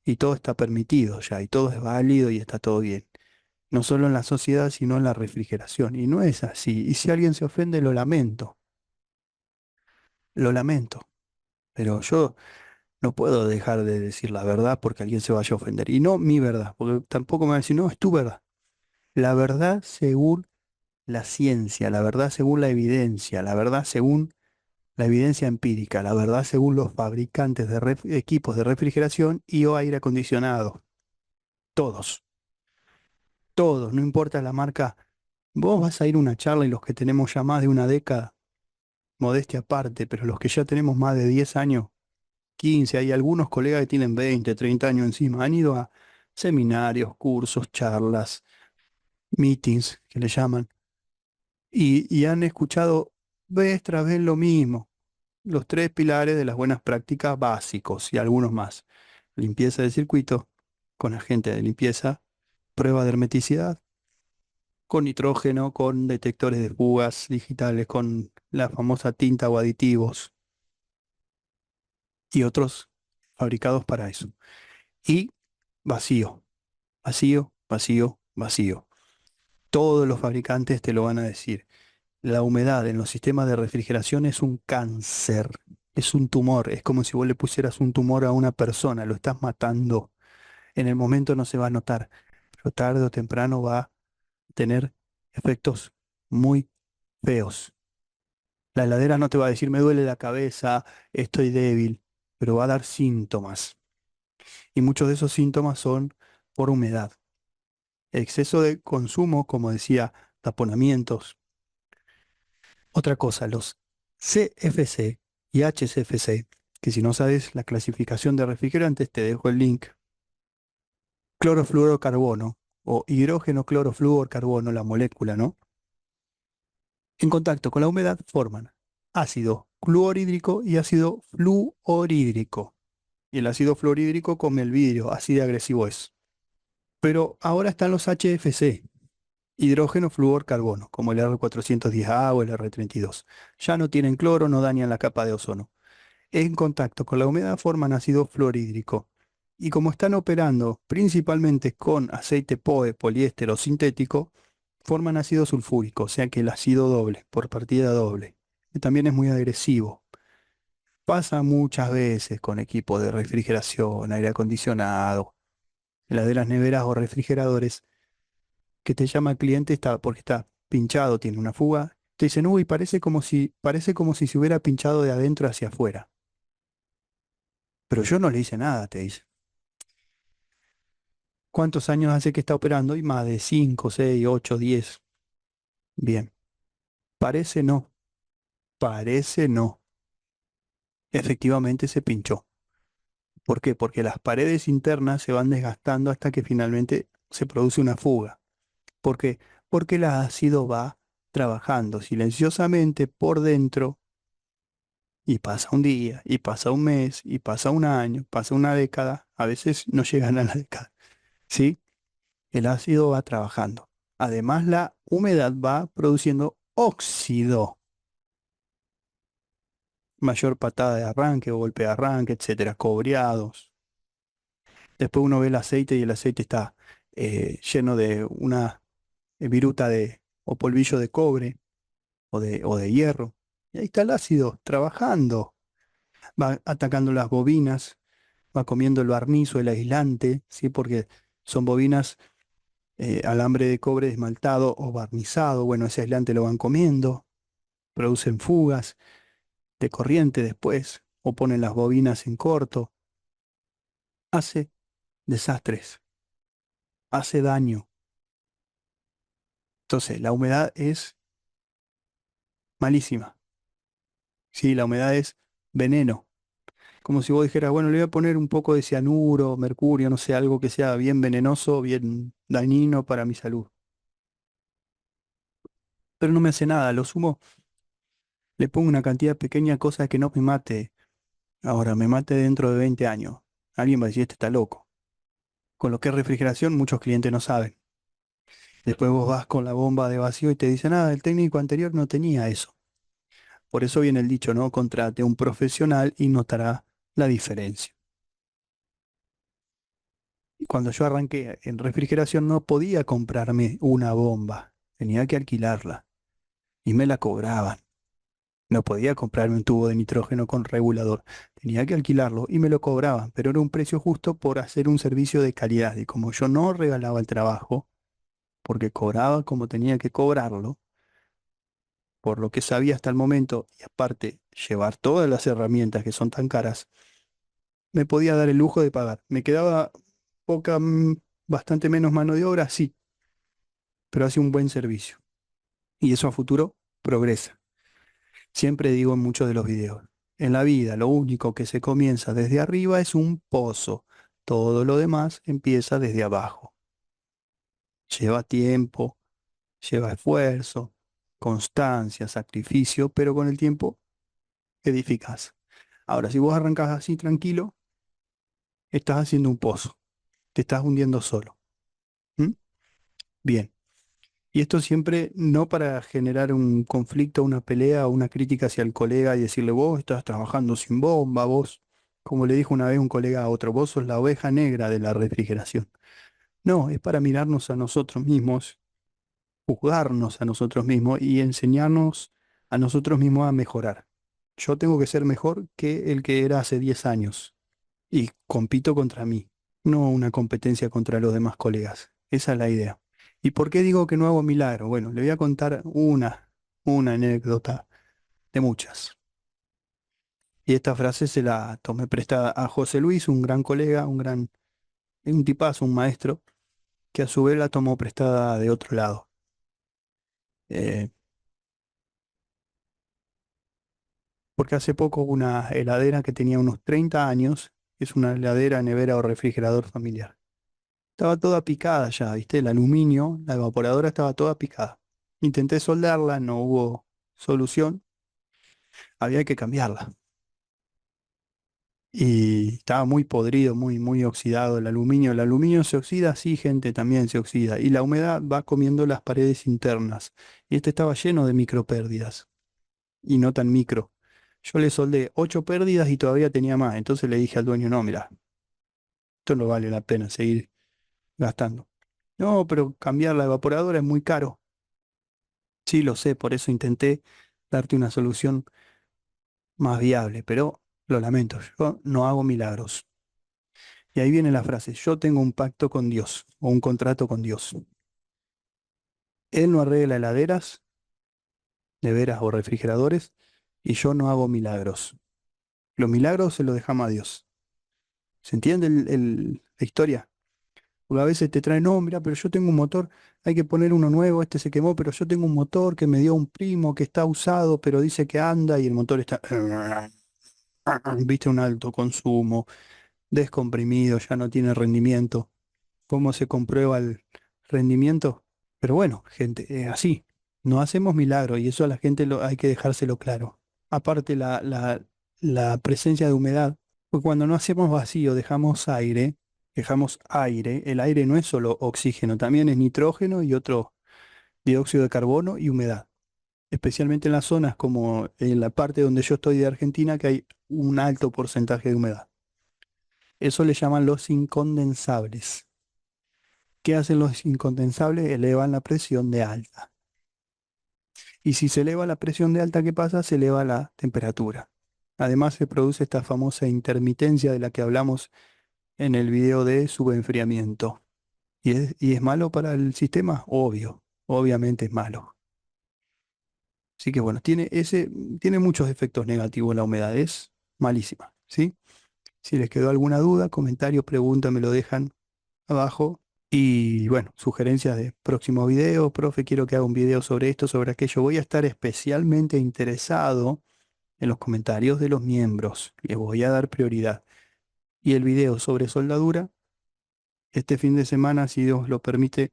y todo está permitido ya, y todo es válido y está todo bien. No solo en la sociedad, sino en la refrigeración. Y no es así. Y si alguien se ofende, lo lamento. Pero yo no puedo dejar de decir la verdad porque alguien se vaya a ofender. Y no mi verdad, porque tampoco me va a decir, no, es tu verdad. La verdad según la ciencia, la verdad según la evidencia, la verdad según la evidencia empírica, la verdad según los fabricantes de equipos de refrigeración y o aire acondicionado. Todos, todos, no importa la marca. Vos vas a ir a una charla y los que tenemos ya más de una década, modestia aparte, pero los que ya tenemos más de 10 años, 15, hay algunos colegas que tienen 20, 30 años encima, han ido a seminarios, cursos, charlas, meetings, que le llaman, y han escuchado vez tras vez lo mismo, los tres pilares de las buenas prácticas básicos y algunos más. Limpieza de circuito con agente de limpieza, prueba de hermeticidad, con nitrógeno, con detectores de fugas digitales, con la famosa tinta o aditivos y otros fabricados para eso. Y vacío, vacío, vacío, vacío. Todos los fabricantes te lo van a decir. La humedad en los sistemas de refrigeración es un cáncer, es un tumor, es como si vos le pusieras un tumor a una persona, lo estás matando. En el momento no se va a notar, pero tarde o temprano va a tener efectos muy feos. La heladera no te va a decir me duele la cabeza, estoy débil, pero va a dar síntomas. Y muchos de esos síntomas son por humedad. Exceso de consumo, como decía, taponamientos. Otra cosa, los CFC y HCFC, que si no sabes la clasificación de refrigerantes, te dejo el link. Clorofluorocarbono o hidrógeno clorofluorocarbono, la molécula, ¿no? En contacto con la humedad forman ácido clorhídrico y ácido fluorhídrico. Y el ácido fluorhídrico come el vidrio, así de agresivo es. Pero ahora están los HFC, hidrógeno flúor carbono, como el R410A o el R32. Ya no tienen cloro, no dañan la capa de ozono. En contacto con la humedad forman ácido fluorhídrico. Y como están operando principalmente con aceite POE, poliéster o sintético, forman ácido sulfúrico, o sea que el ácido doble, por partida doble, que también es muy agresivo. Pasa muchas veces con equipos de refrigeración, aire acondicionado, heladeras, neveras o refrigeradores, que te llama el cliente porque está pinchado, tiene una fuga. Te dicen, uy, parece como si se hubiera pinchado de adentro hacia afuera. Pero yo no le hice nada, te dice. ¿Cuántos años hace que está operando? Y más de 5, 6, 8, 10. Bien. Parece no, parece no. Efectivamente se pinchó. ¿Por qué? Porque las paredes internas se van desgastando hasta que finalmente se produce una fuga. ¿Por qué? Porque el ácido va trabajando silenciosamente por dentro y pasa un día, y pasa un mes, y pasa un año, pasa una década. A veces no llegan a la década. ¿Sí? El ácido va trabajando. Además, la humedad va produciendo óxido, mayor patada de arranque o golpe de arranque, etcétera, cobreados. Después uno ve el aceite y el aceite está lleno de una viruta o polvillo de cobre o de hierro. Y ahí está el ácido trabajando. Va atacando las bobinas, va comiendo el barniz o el aislante, ¿sí? Porque son bobinas alambre de cobre esmaltado o barnizado. Bueno, ese aislante lo van comiendo, producen fugas de corriente después, o ponen las bobinas en corto. Hace desastres, hace daño. Entonces, la humedad es malísima. Sí, la humedad es veneno. Como si vos dijeras, bueno, le voy a poner un poco de cianuro, mercurio, no sé, algo que sea bien venenoso, bien dañino para mi salud. Pero no me hace nada, lo sumo, le pongo una cantidad pequeña de cosas que no me mate. Ahora, me mate dentro de 20 años. Alguien va a decir, este está loco. Con lo que es refrigeración, muchos clientes no saben. Después vos vas con la bomba de vacío y te dicen, nada, el técnico anterior no tenía eso. Por eso viene el dicho, ¿no? Contrate a un profesional y notará la diferencia. Cuando yo arranqué en refrigeración no podía comprarme una bomba, tenía que alquilarla y me la cobraban. No podía comprarme un tubo de nitrógeno con regulador, tenía que alquilarlo y me lo cobraban, pero era un precio justo por hacer un servicio de calidad. Y como yo no regalaba el trabajo, porque cobraba como tenía que cobrarlo, por lo que sabía hasta el momento, y aparte llevar todas las herramientas que son tan caras, me podía dar el lujo de pagar. Me quedaba poca, bastante menos mano de obra, sí, pero hace un buen servicio. Y eso a futuro progresa. Siempre digo en muchos de los videos, en la vida lo único que se comienza desde arriba es un pozo. Todo lo demás empieza desde abajo. Lleva tiempo, lleva esfuerzo, constancia, sacrificio, pero con el tiempo edificas. Ahora, si vos arrancas así tranquilo, estás haciendo un pozo, te estás hundiendo solo. ¿M? Bien. Y esto siempre no para generar un conflicto, una pelea o una crítica hacia el colega y decirle, vos estás trabajando sin bomba, vos, como le dijo una vez un colega a otro, vos sos la oveja negra de la refrigeración. No, es para mirarnos a nosotros mismos, juzgarnos a nosotros mismos y enseñarnos a nosotros mismos a mejorar. Yo tengo que ser mejor que el que era hace 10 años y compito contra mí, no una competencia contra los demás colegas. Esa es la idea. ¿Y por qué digo que no hago milagro? Bueno, le voy a contar una anécdota de muchas. Y esta frase se la tomé prestada a José Luis, un gran colega, un tipazo, un maestro, que a su vez la tomó prestada de otro lado. Eh, Porque hace poco una heladera que tenía unos 30 años, es una heladera, nevera o refrigerador familiar. Estaba toda picada ya, ¿viste? El aluminio, la evaporadora estaba toda picada. Intenté soldarla, no hubo solución, había que cambiarla. Y estaba muy podrido, muy oxidado el aluminio. El aluminio se oxida, sí, gente, también se oxida. Y la humedad va comiendo las paredes internas. Y este estaba lleno de micropérdidas. Y no tan micro. Yo le soldé 8 pérdidas y todavía tenía más. Entonces le dije al dueño, no, mira, esto no vale la pena seguir gastando. No, pero cambiar la evaporadora es muy caro. Sí, lo sé, por eso intenté darte una solución más viable, pero lo lamento, yo no hago milagros. Y ahí viene la frase, yo tengo un pacto con Dios o un contrato con Dios. Él no arregla heladeras, neveras o refrigeradores y yo no hago milagros. Los milagros se los dejamos a Dios. ¿Se entiende la historia? Porque a veces te traen, no, mira, pero yo tengo un motor, hay que poner uno nuevo, este se quemó, pero yo tengo un motor que me dio un primo que está usado, pero dice que anda y el motor está, viste, un alto consumo, descomprimido, ya no tiene rendimiento. ¿Cómo se comprueba el rendimiento? Pero bueno, gente, así, no hacemos milagros y eso a la gente hay que dejárselo claro. Aparte la presencia de humedad, pues cuando no hacemos vacío, dejamos aire, el aire no es solo oxígeno, también es nitrógeno y otro dióxido de carbono y humedad. Especialmente en las zonas como en la parte donde yo estoy de Argentina, que hay un alto porcentaje de humedad. Eso le llaman los incondensables. ¿Qué hacen los incondensables? Elevan la presión de alta. Y si se eleva la presión de alta, ¿qué pasa? Se eleva la temperatura. Además se produce esta famosa intermitencia de la que hablamos en el video de subenfriamiento. ¿Y es malo para el sistema? Obvio, obviamente es malo. Así que bueno, tiene muchos efectos negativos la humedad, es malísima, ¿sí? Si les quedó alguna duda, comentario, pregunta, me lo dejan abajo. Y bueno, sugerencias de próximo video, profe, quiero que haga un video sobre esto, sobre aquello. Voy a estar especialmente interesado en los comentarios de los miembros. Les voy a dar prioridad. Y el video sobre soldadura, este fin de semana, si Dios lo permite,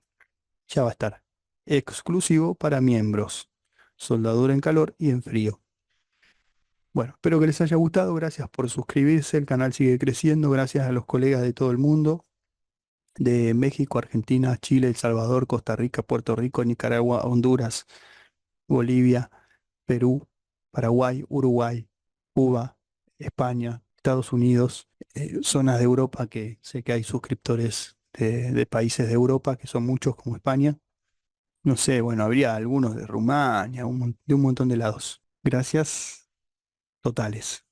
ya va a estar. Exclusivo para miembros. Soldadura en calor y en frío. Bueno, espero que les haya gustado. Gracias por suscribirse. El canal sigue creciendo. Gracias a los colegas de todo el mundo. De México, Argentina, Chile, El Salvador, Costa Rica, Puerto Rico, Nicaragua, Honduras, Bolivia, Perú, Paraguay, Uruguay, Cuba, España, Estados Unidos, zonas de Europa que sé que hay suscriptores de países de Europa, que son muchos como España. No sé, bueno, habría algunos de Rumania, de un montón de lados. Gracias totales.